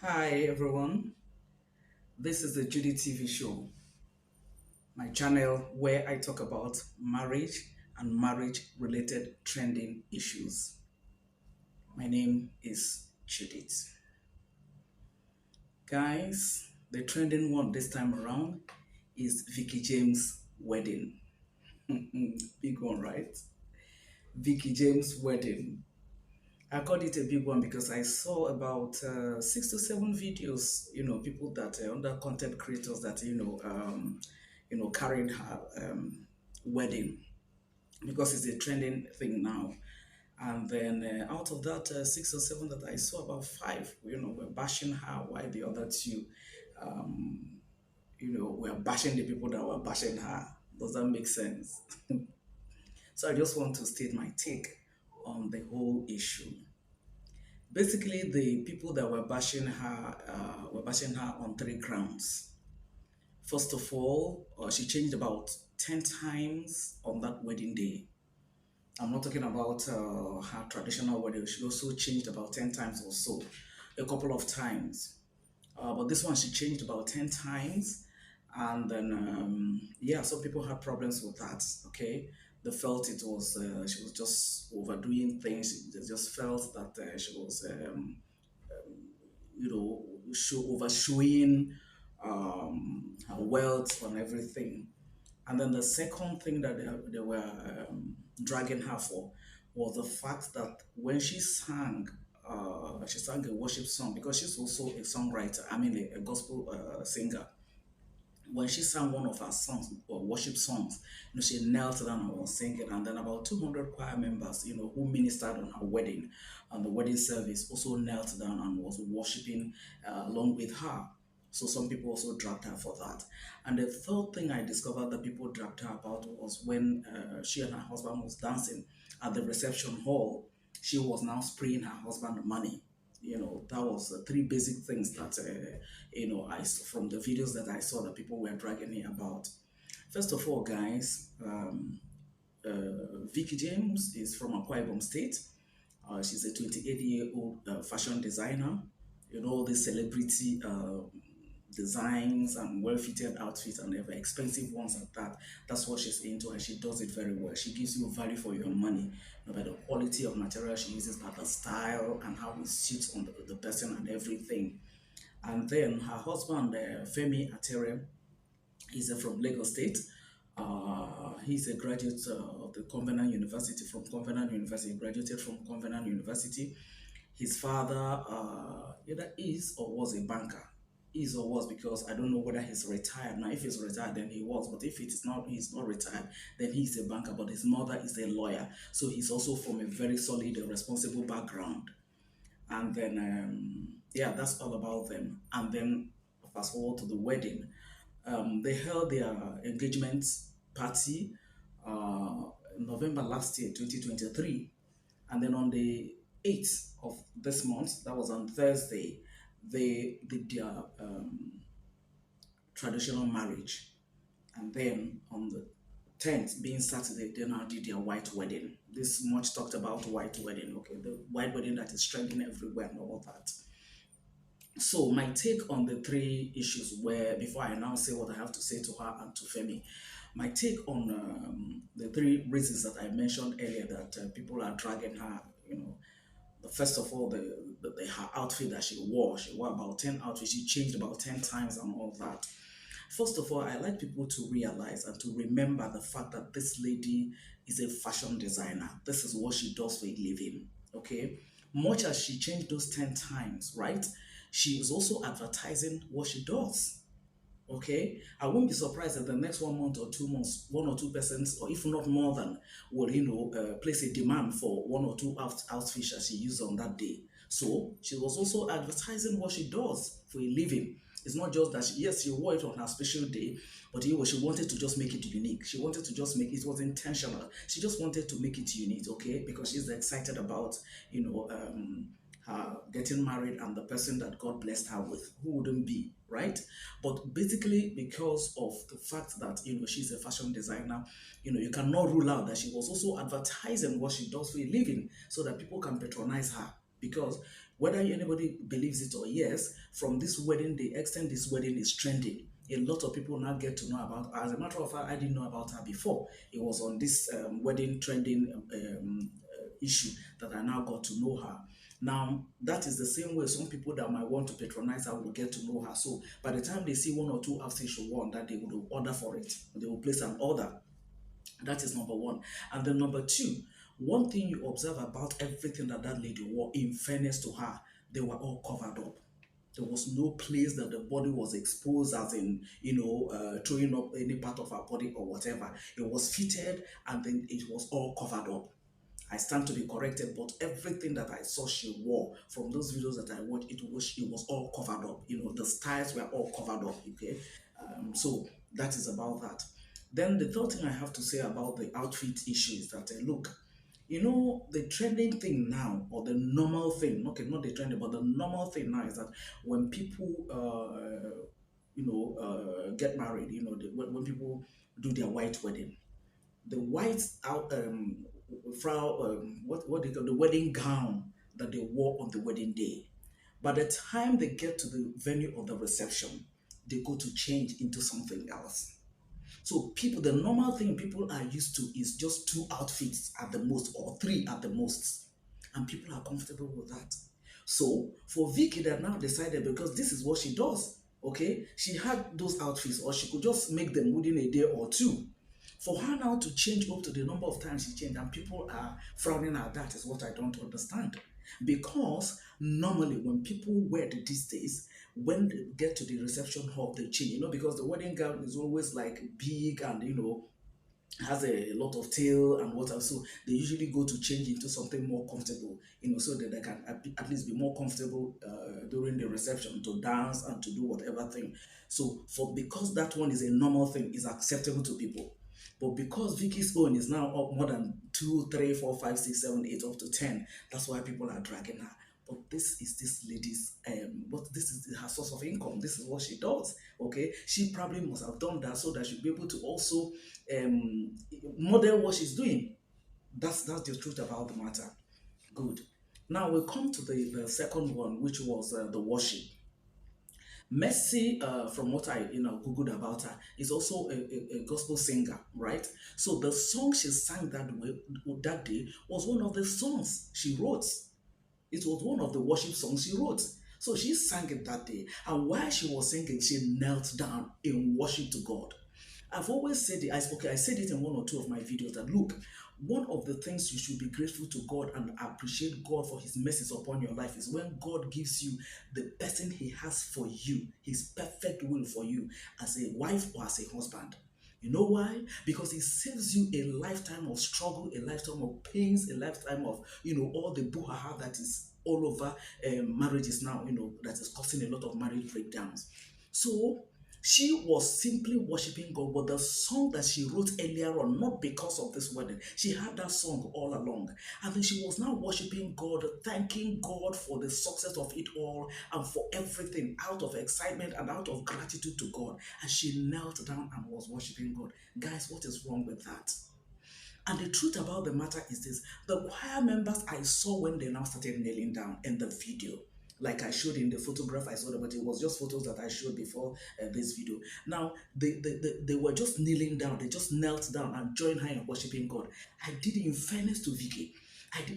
Hi everyone, this is the Judy TV show, my channel where I talk about marriage and marriage related trending issues. My name is Judith. Guys, the trending one this time around is Vee Kee James wedding. Big one, right? Vee Kee James wedding. I called it a big one because I saw about 6 to 7 videos, people that under content creators that, carried her wedding because it's a trending thing now. And then out of that 6 or 7 that I saw, about 5, were bashing her, while the other 2, um, were bashing the people that were bashing her. Does that make sense? So I just want to state my take on the whole issue. Basically, the people that were bashing her on 3 grounds. First of all, she changed about 10 times on that wedding day. I'm not talking about her traditional wedding. She also changed about 10 times or so, a couple of times. But this one, she changed about 10 times. And then, yeah, some people had problems with that, okay? They felt it was, she was just overdoing things. They just felt that she was, overshowing her wealth and everything. And then the second thing that they were dragging her for was the fact that when she sang a worship song because she's also a songwriter, I mean a gospel singer. When she sang one of her songs or worship songs, she knelt down and was singing, and then about 200 choir members, who ministered on her wedding and the wedding service also knelt down and was worshiping along with her. So some people also dragged her for that. And the third thing I discovered that people dragged her about was when she and her husband was dancing at the reception hall. She was now spraying her husband money. That was 3 basic things that I from the videos that I saw that people were dragging me about. First of all, guys, Vee Kee James is from Akwa Ibom State. She's a 28-year-old fashion designer. All these celebrity designs and well-fitted outfits and ever expensive ones at that. That's what she's into, and she does it very well. She gives you value for your money, by the quality of material she uses, by the style and how it suits on the person and everything. And then her husband, Femi Atere, is from Lagos State. He's a graduate of the Covenant University, from Covenant University, graduated from Covenant University. His father either is or was a banker. Is or was, because I don't know whether he's retired. Now, if he's retired, then he was. But if it is not, he's not retired, then he's a banker. But his mother is a lawyer. So he's also from a very solid and responsible background. And then, yeah, that's all about them. And then, fast forward to the wedding. They held their engagement party November last year, 2023. And then on the 8th of this month, that was on Thursday, they did their traditional marriage. And then on the 10th, being Saturday, they now did their white wedding. This much talked about white wedding, okay? The white wedding that is trending everywhere and all that. So my take on the 3 issues where, before I now say what I have to say to her and to Femi, my take on the 3 reasons that I mentioned earlier that people are dragging her, first of all, her outfit that she wore about 10 outfits. She changed about 10 times and all that. First of all, I like people to realize and to remember the fact that this lady is a fashion designer. This is what she does for a living, okay? Much as she changed those 10 times, right? She is also advertising what she does. Okay, I won't be surprised that the next 1 month or 2 months, 1 or 2 persons, or if not more than, will place a demand for 1 or 2 outfits that she used on that day. So she was also advertising what she does for a living. It's not just that yes, she wore it on her special day, but she wanted to just make it unique. She wanted to just make it was intentional. She just wanted to make it unique, okay, because she's excited about her getting married and the person that God blessed her with. Who wouldn't be, right? But basically, because of the fact that she's a fashion designer, you cannot rule out that she was also advertising what she does for a living so that people can patronize her. Because Whether anybody believes it or yes, from this wedding, the extent this wedding is trending, a lot of people now get to know about her. As a matter of fact, I didn't know about her before. It was on this wedding trending issue that I now got to know her. Now, that is the same way some people that might want to patronize her will get to know her. So, by the time they see one or two outfits she won, that they will order for it, they will place an order. That is number one. And then number two, one thing you observe about everything that that lady wore, in fairness to her, they were all covered up. There was no place that the body was exposed, as in, throwing up any part of her body or whatever. It was fitted and then it was all covered up. I stand to be corrected, but everything that I saw she wore from those videos that I watched, it was all covered up. The styles were all covered up. Okay, so that is about that. Then the third thing I have to say about the outfit issue is that look, the trending thing now, or the normal thing, okay, not the trending, but the normal thing now is that when people, get married, when people do their white wedding, the white out frau what they call the wedding gown that they wore on the wedding day. By the time they get to the venue of the reception, they go to change into something else. So people, the normal thing people are used to is just two outfits at the most, or three at the most, and people are comfortable with that. So for Vicky, that now decided, because this is what she does. Okay, she had those outfits, or she could just make them within a day or two. For her now to change up to the number of times she changed, and people are frowning at that, is what I don't understand. Because normally when people wear it these days, when they get to the reception hall, they change, because the wedding gown is always like big and has a lot of tail and what else. So they usually go to change into something more comfortable, so that they can at least be more comfortable during the reception to dance and to do whatever thing. So because that one is a normal thing, is acceptable to people. But because Vicky's own is now up more than 2, 3, 4, 5, 6, 7, 8, up to 10, that's why people are dragging her. But this is this lady's but this is her source of income. This is what she does. Okay, she probably must have done that so that she'll be able to also um model what she's doing. That's the truth about the matter. Good. Now we come to the second one, which was the worship. Mercy, from what I googled about her, is also a gospel singer, right? So the song she sang that day was one of the songs she wrote. It was one of the worship songs she wrote. So she sang it that day. And while she was singing, she knelt down in worship to God. I've always said it, I said it in one or two of my videos, that look, one of the things you should be grateful to God and appreciate God for his mercies upon your life is when God gives you the person he has for you, his perfect will for you, as a wife or as a husband. You know why? Because it saves you a lifetime of struggle, a lifetime of pains, a lifetime of, all the brouhaha that is all over marriages now, that is causing a lot of marriage breakdowns. So she was simply worshiping God with the song that she wrote earlier on, not because of this wedding. She had that song all along. And then she was now worshiping God, thanking God for the success of it all and for everything, out of excitement and out of gratitude to God. And she knelt down and was worshiping God. Guys, what is wrong with that? And the truth about the matter is this: the choir members I saw when they now started kneeling down in the video, like I showed in the photograph I saw, but it was just photos that I showed before this video. Now, they were just kneeling down, they just knelt down and joined her in worshiping God. I did it in fairness to Vicky.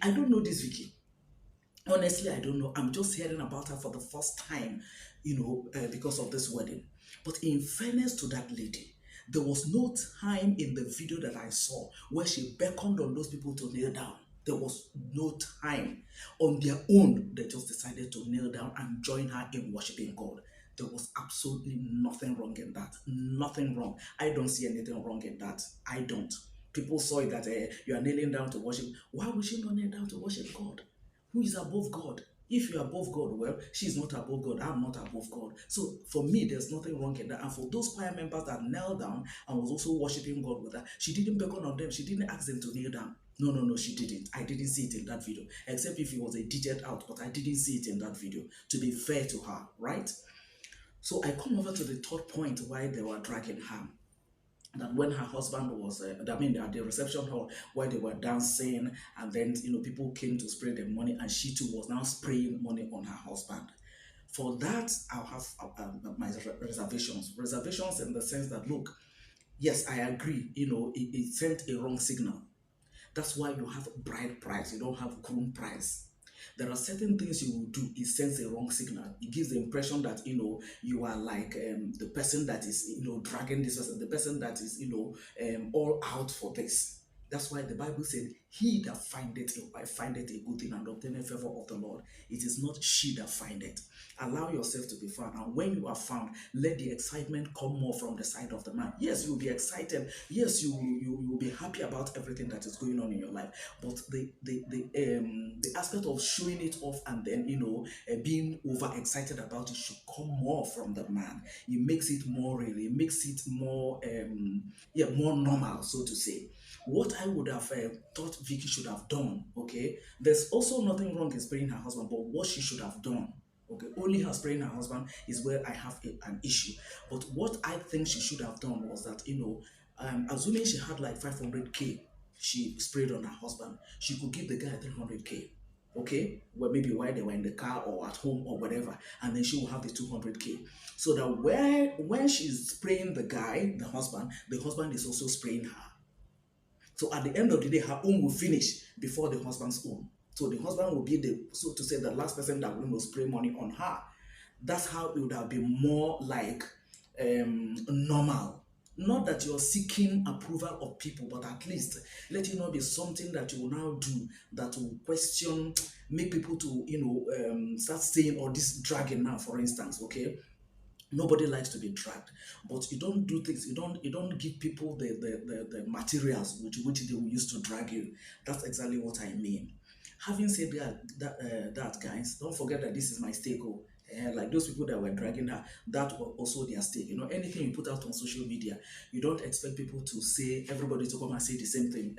I don't know this Vicky. Honestly, I don't know. I'm just hearing about her for the first time, because of this wedding. But in fairness to that lady, there was no time in the video that I saw where she beckoned on those people to kneel down. There was no time. On their own, they just decided to kneel down and join her in worshiping God. There was absolutely nothing wrong in that. Nothing wrong. I don't see anything wrong in that. I don't. People saw it that you are kneeling down to worship. Why would she not kneel down to worship God? Who is above God? If you're above God, well, she's not above God. I'm not above God. So for me, there's nothing wrong in that. And for those choir members that knelt down and was also worshiping God with her, she didn't beckon on them. She didn't ask them to kneel down. No, no, no, she didn't. I didn't see it in that video, except if it was edited out, but I didn't see it in that video, to be fair to her, right? So I come over to the third point why they were dragging her. that when her husband was, I mean, at the reception hall where they were dancing, and then people came to spray the money, and she too was now spraying money on her husband. For that, I'll have my reservations. Reservations in the sense that, look, yes, I agree. It sent a wrong signal. That's why you have bride price. You don't have groom price. There are certain things you will do. It sends a wrong signal. It gives the impression that you are like the person that is dragging this person, the person that is all out for this. That's why the Bible said, "He that findeth a wife findeth a good thing and obtaineth favor of the Lord." It is not she that findeth. Allow yourself to be found, and when you are found, let the excitement come more from the side of the man. Yes, you will be excited. Yes, you will be happy about everything that is going on in your life. But the aspect of showing it off and then being overexcited about it should come more from the man. It makes it more real. It makes it more more normal, so to say. What I would have thought Vicky should have done, okay, there's also nothing wrong in spraying her husband, but what she should have done, okay, only her spraying her husband is where I have an issue. But what I think she should have done was that, assuming she had like 500K, she sprayed on her husband, she could give the guy 300K. Okay, well, maybe while they were in the car or at home or whatever, and then she will have the 200K. So that when she's spraying the husband is also spraying her. So at the end of the day, her own will finish before the husband's own. So the husband will be the, so to say, the last person that will spray money on her. That's how it would have been more like normal. Not that you're seeking approval of people, but at least let it not be something that you will now do that will question, make people to start saying, "Oh, this dragging now," for instance. Okay, nobody likes to be dragged, but you don't do things, you don't give people the materials which they will use to drag you. That's exactly what I mean. Having said that, guys, don't forget that this is my stake. Like those people that were dragging her, that was also their stake. Anything you put out on social media, you don't expect people to say, everybody to come and say the same thing.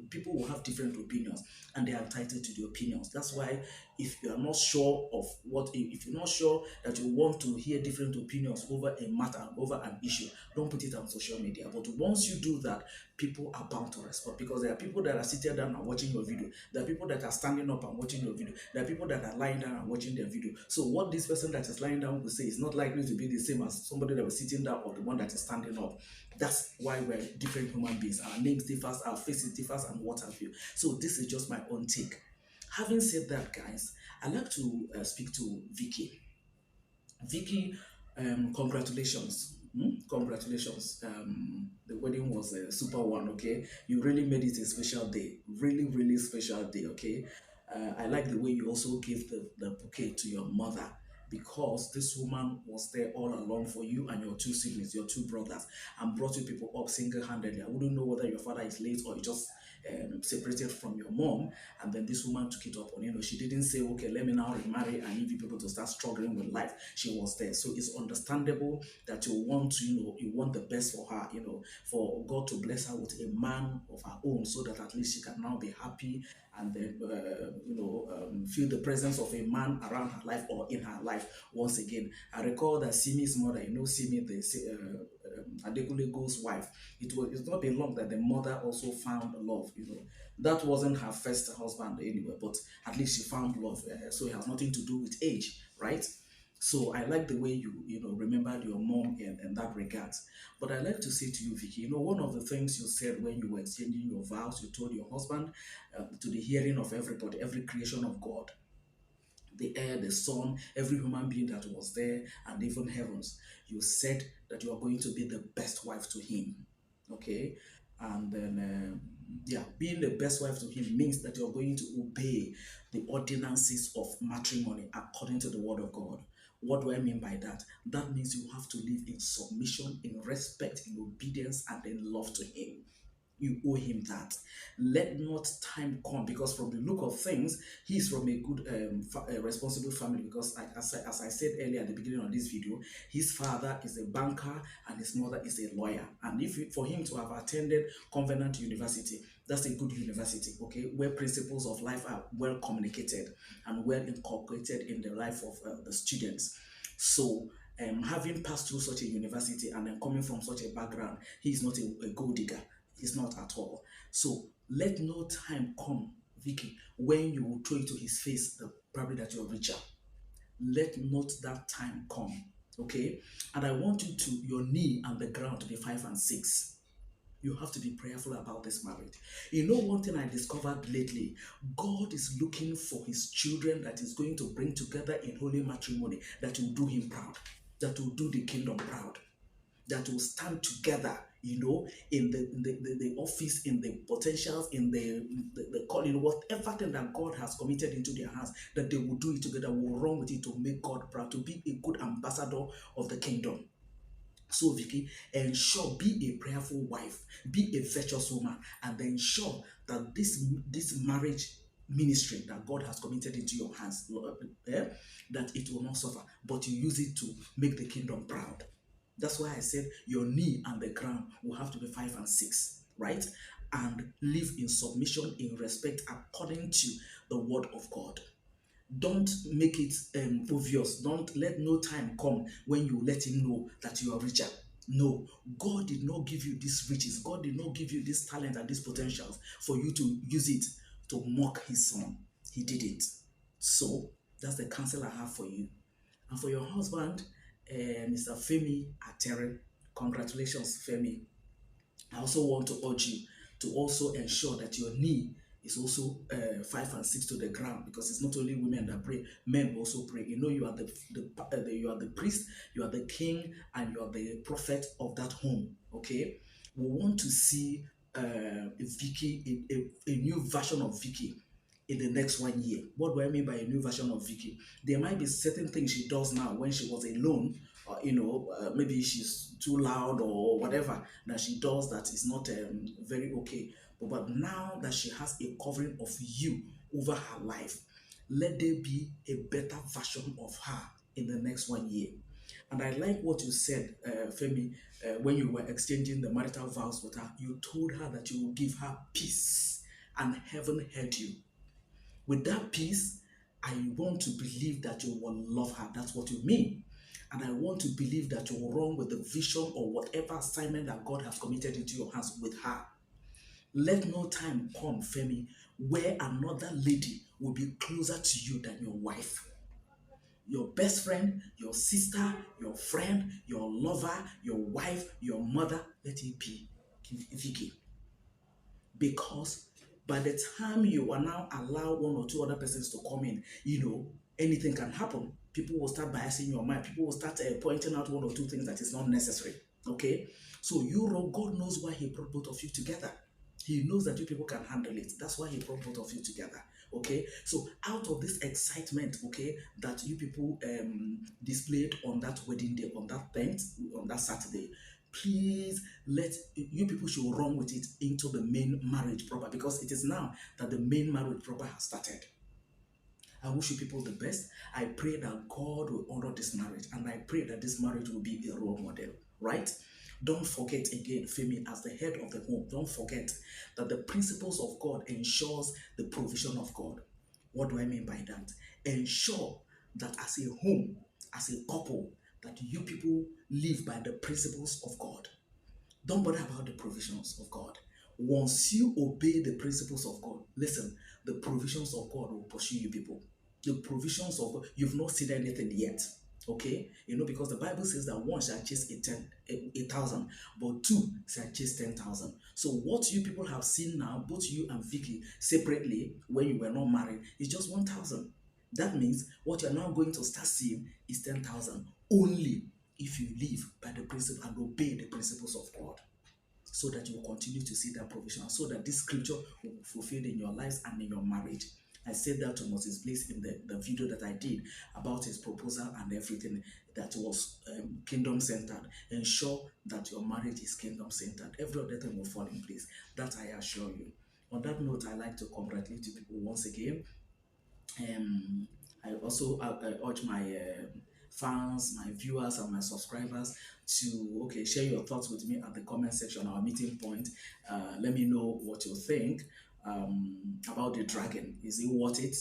People will have different opinions, and they are entitled to the opinions. That's why, if you are not sure of if you're not sure that you want to hear different opinions over a matter, over an issue, don't put it on social media. But once you do that, people are bound to respond, because there are people that are sitting down and watching your video. There are people that are standing up and watching your video. There are people that are lying down and watching their video. So what this person that is lying down will say is not likely to be the same as somebody that was sitting down or the one that is standing up. That's why we're different human beings. Our names differ, our faces differ, and what have you. So this is just my own take. Having said that, guys, I'd like to speak to Vicky. Vicky, congratulations. Congratulations. The wedding was a super one, okay? You really made it a special day. Really, really special day, okay? I like the way you also gave the bouquet to your mother, because this woman was there all along for you and your two siblings, your two brothers, and brought you people up single-handedly. I wouldn't know whether your father is late or you just separated from your mom, and then this woman took it up on. She didn't say, "Okay, let me now remarry and leave you people to start struggling with life." She was there. So it's understandable that you want to, you want the best for her, for God to bless her with a man of her own, so that at least she can now be happy, and then feel the presence of a man around her life or in her life once again. I recall that Simi's mother, Simi, the Adekunle Go's wife, it's not been long that the mother also found love. That wasn't her first husband anyway, but at least she found love. So it has nothing to do with age, right? So I like the way you remembered your mom in that regard. But I like to say to you, Vicky, one of the things you said when you were exchanging your vows, you told your husband, to the hearing of everybody, every creation of God, the air, the sun, every human being that was there, and even heavens, you said that you are going to be the best wife to him. Okay? And then, yeah, being the best wife to him means that you're going to obey the ordinances of matrimony according to the word of God. What do I mean by that? That means you have to live in submission, in respect, in obedience, and in love to him. You owe him that. Let not time come, because from the look of things, he's from a good, responsible family. Because as I said earlier at the beginning of this video, his father is a banker and his mother is a lawyer. And for him to have attended Covenant University, that's a good university, okay, where principles of life are well communicated and well incorporated in the life of the students. So having passed through such a university and then coming from such a background, he is not a gold digger. He's not at all. So let no time come, Vicky, when you will throw it to his face the probably that you're richer. Let not that time come. Okay? And I want you to your knee and the ground to be 5 and 6. You have to be prayerful about this marriage. You know, one thing I discovered lately, God is looking for his children that is going to bring together in holy matrimony, that will do him proud, that will do the kingdom proud, that will stand together, in the office, in the potentials, in the calling, whatever thing that God has committed into their hands, that they will do it together, will run with it to make God proud, to be a good ambassador of the kingdom. So, Vicky, ensure, be a prayerful wife, be a virtuous woman, and ensure that this marriage ministry that God has committed into your hands, that it will not suffer, but you use it to make the kingdom proud. That's why I said your knee and the ground will have to be 5 and 6, right? And live in submission, in respect, according to the word of God. Don't make it obvious. Don't let no time come when you let him know that you are richer. No, God did not give you these riches. God did not give you this talent and these potentials for you to use it to mock his son. He did it. So that's the counsel I have for you. And for your husband, Mr. Femi Atere, congratulations, Femi. I also want to urge you to also ensure that your knee is also 5 and 6 to the ground, because it's not only women that pray, men also pray. You know, you are you are the priest, you are the king, and you are the prophet of that home. Okay, we want to see a new version of Vicky in the next 1 year. What do I mean by a new version of Vicky? There might be certain things she does now when she was alone, or maybe she's too loud or whatever that she does that is not very okay. But now that she has a covering of you over her life, let there be a better version of her in the next 1 year. And I like what you said, Femi, when you were exchanging the marital vows with her. You told her that you will give her peace, and heaven heard you. With that peace, I want to believe that you will love her. That's what you mean. And I want to believe that you will run with the vision or whatever assignment that God has committed into your hands with her. Let no time come, Femi, where another lady will be closer to you than your wife. Your best friend, your sister, your friend, your lover, your wife, your mother, let it be Vicky. Because by the time you are now allow one or two other persons to come in, anything can happen. People will start biasing your mind. People will start pointing out one or two things that is not necessary. Okay? So God knows why he brought both of you together. He knows that you people can handle it. That's why he brought both of you together. Okay? So out of this excitement, okay, that you people displayed on that wedding day, on that 10th, on that Saturday, please let you people should run with it into the main marriage proper, because it is now that the main marriage proper has started. I wish you people the best. I pray that God will honor this marriage, and I pray that this marriage will be a role model, right? Don't forget again, Femi, as the head of the home, don't forget that the principles of God ensures the provision of God. What do I mean by that? Ensure that as a home, as a couple, that you people live by the principles of God. Don't bother about the provisions of God. Once you obey the principles of God, listen, the provisions of God will pursue you people. The provisions of God, you've not seen anything yet. Okay? Because the Bible says that one shall chase 1,000, but two shall chase 10,000. So what you people have seen now, both you and Vicky separately, when you were not married, is just 1,000. That means what you're now going to start seeing is 10,000 only if you live by the principle and obey the principles of God, so that you will continue to see that provision, so that this scripture will be fulfilled in your lives and in your marriage. I said that to Moses Bliss in the video that I did about his proposal and everything that was kingdom-centered. Ensure that your marriage is kingdom-centered. Every other thing will fall in place. That I assure you. On that note, I like to congratulate you people once again. I also urge my fans, my viewers, and my subscribers to share your thoughts with me at the comment section, our meeting point. Let me know what you think about the dragon. Is it worth it?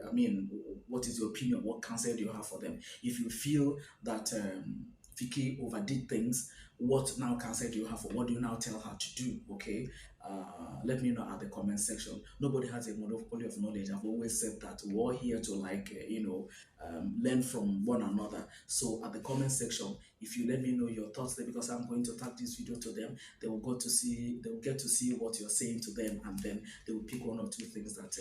I mean, what is your opinion? What counsel do you have for them? If you feel that Vicky overdid things, what now counsel do you have, or what do you now tell her to do? Okay, let me know at the comment section. Nobody has a monopoly of knowledge. I've always said that we're all here to like learn from one another. So at the comment section, if you let me know your thoughts there, because I'm going to tag this video to them, they will get to see what you're saying to them, and then they will pick one or two things that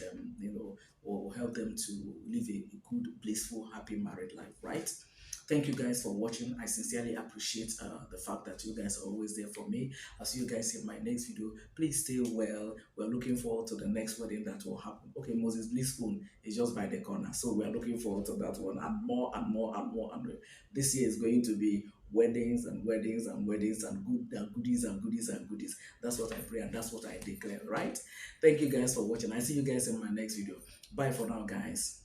will help them to live a good, blissful, happy married life, right? Thank you guys for watching. I sincerely appreciate the fact that you guys are always there for me. I'll see you guys in my next video. Please stay well. We're looking forward to the next wedding that will happen. Okay, Moses Bliss is just by the corner, so we're looking forward to that one, and more and more and more. And this year is going to be weddings and weddings and weddings and goodies and goodies and goodies. That's what I pray and that's what I declare, right? Thank you guys for watching. I see you guys in my next video. Bye for now, guys.